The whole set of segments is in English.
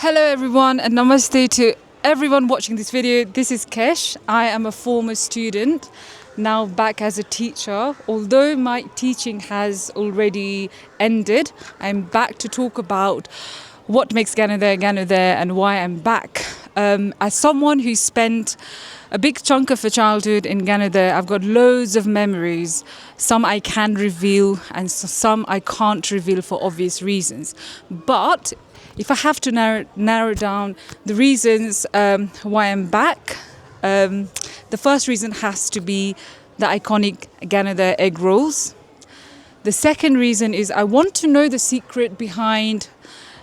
Hello everyone and namaste to everyone watching this video. This is Kesh. I am a former student, now back as a teacher. Although my teaching has already ended, I'm back to talk about what makes Gyanodayan and why I'm back. As someone who spent a big chunk of a childhood in Gyanodaya, I've got loads of memories. Some I can reveal and some I can't reveal for obvious reasons. But if I have to narrow down the reasons why I'm back, the first reason has to be the iconic Gyanodaya egg rolls. The second reason is I want to know the secret behind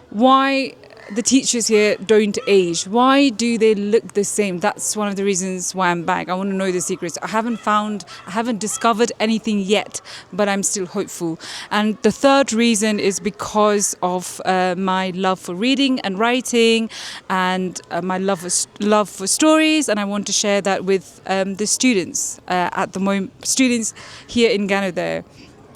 why the teachers here don't age. Why do they look the same? That's one of the reasons why I'm back. I want to know the secrets. I haven't discovered anything yet, but I'm still hopeful. And the third reason is because of my love for reading and writing and my love for stories. And I want to share that with the students at the moment, students here in Gyanodaya.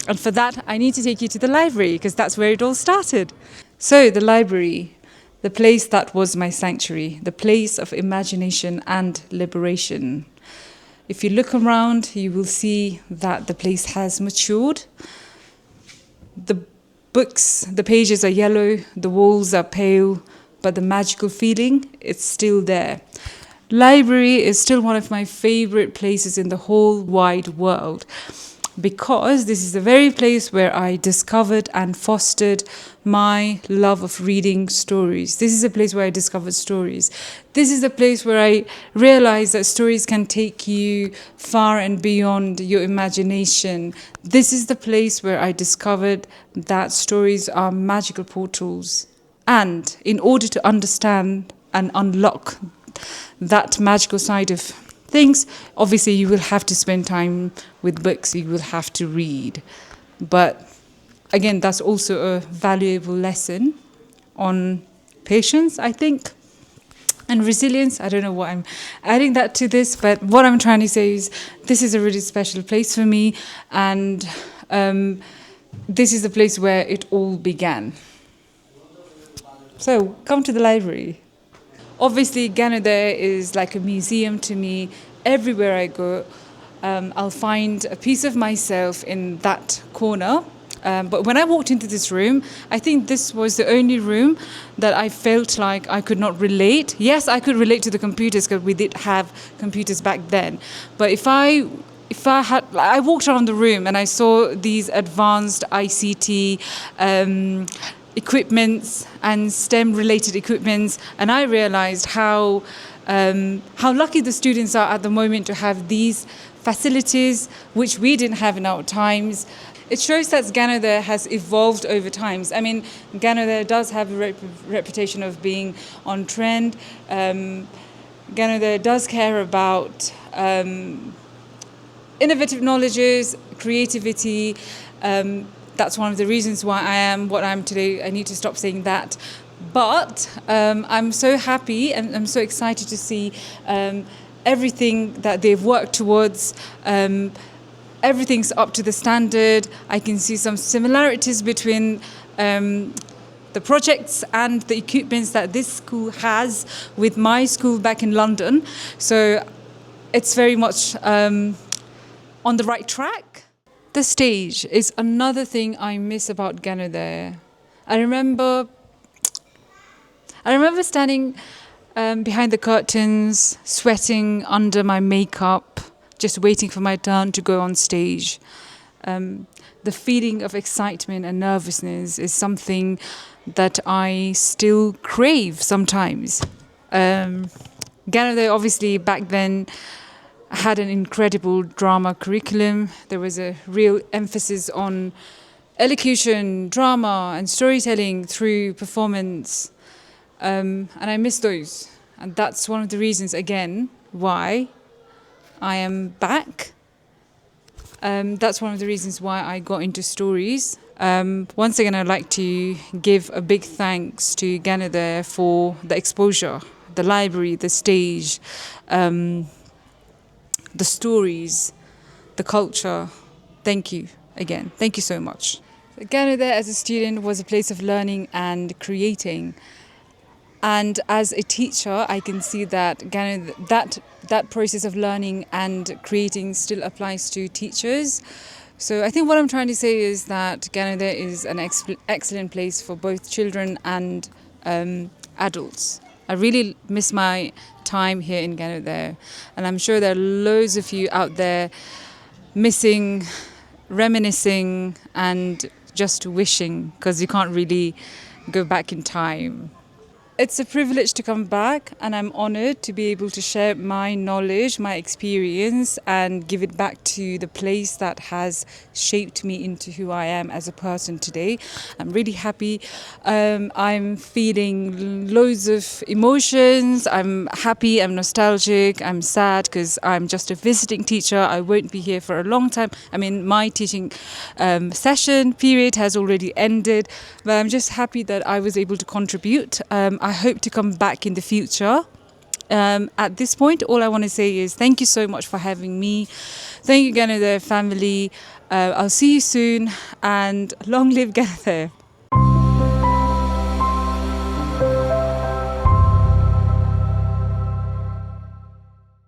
And for that, I need to take you to the library because that's where it all started. So the library, the place that was my sanctuary, the place of imagination and liberation. If you look around, you will see that the place has matured. The books, the pages are yellow, the walls are pale, but the magical feeling, it's still there. Library is still one of my favorite places in the whole wide world, because this is the very place where I discovered and fostered my love of reading stories. This is a place where I discovered stories. This is a place where I realized that stories can take you far and beyond your imagination. This is the place where I discovered that stories are magical portals. And in order to understand and unlock that magical side of things, obviously you will have to spend time with books, you will have to read. But again, that's also a valuable lesson on patience, I think, and resilience. I don't know why I'm adding that to this, but what I'm trying to say is this is a really special place for me, and this is the place where it all began. So come to the library. Obviously, Gyanodaya is like a museum to me. Everywhere I go, I'll find a piece of myself in that corner. But when I walked into this room, I think this was the only room that I felt like I could not relate. Yes, I could relate to the computers because we did have computers back then. But if I walked around the room and I saw these advanced ICT equipments and STEM-related equipments, and I realized how lucky the students are at the moment to have these facilities, which we didn't have in our times. It shows that Gyanodaya has evolved over times. I mean, Gyanodaya does have a reputation of being on trend. Gyanodaya does care about innovative knowledges, creativity. That's one of the reasons why I am what I am today. I need to stop saying that. But I'm so happy and I'm so excited to see everything that they've worked towards. Everything's up to the standard. I can see some similarities between the projects and the equipments that this school has with my school back in London. So it's very much on the right track. The stage is another thing I miss about Gyanodaya. I remember standing behind the curtains, sweating under my makeup, just waiting for my turn to go on stage. The feeling of excitement and nervousness is something that I still crave sometimes. Gyanodaya obviously back then had an incredible drama curriculum. There was a real emphasis on elocution, drama and storytelling through performance. And I miss those. And that's one of the reasons, again, why I am back. That's one of the reasons why I got into stories. Once again, I'd like to give a big thanks to Gyanodaya for the exposure, the library, the stage, the stories, the culture. Thank you again. Thank you so much. Gyanodaya as a student was a place of learning and creating. And as a teacher, I can see that that process of learning and creating still applies to teachers. So I think what I'm trying to say is that Gyanodaya is an excellent place for both children and adults. I really miss my time here in Gyanodaya, and I'm sure there are loads of you out there missing, reminiscing, and just wishing, because you can't really go back in time. It's a privilege to come back, and I'm honored to be able to share my knowledge, my experience, and give it back to the place that has shaped me into who I am as a person today. I'm really happy. I'm feeling loads of emotions. I'm happy, I'm nostalgic, I'm sad because I'm just a visiting teacher. I won't be here for a long time. I mean, my teaching session period has already ended, but I'm just happy that I was able to contribute. I hope to come back in the future. At this point, all I want to say is thank you so much for having me. Thank you, Gyanodayan family. I'll see you soon, and long live Gyanodayan.